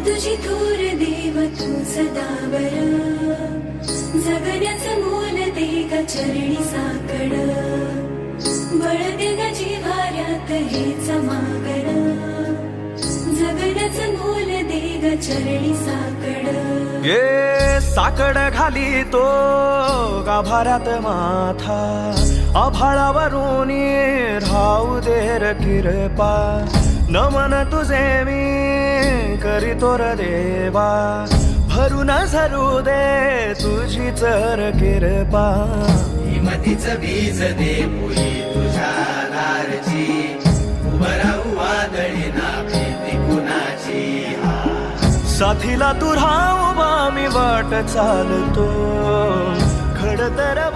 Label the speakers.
Speaker 1: तुझी थोर देव तू सदा बरा, जगण्याचं मोल दे ग चरणी साकड, बळ दे ग जिव्हाऱ्यात हेच मागण, जगण्याचं मोल दे ग चरणी साकड.
Speaker 2: ये साकड घाली तो गाभाऱ्यात माथा, आभाळावरून राहू दे र किरपा, नमन तुझे मी करीतो र देवा, भरून झरू दे तुझी चर किरपा.
Speaker 3: हिमतीचं बीज दे पुरी तुझ्या दारची, उभं राहू वादळी ना भीती कुणाची.
Speaker 2: साथीला तू राहू बा मी वाट चालतो, खडतर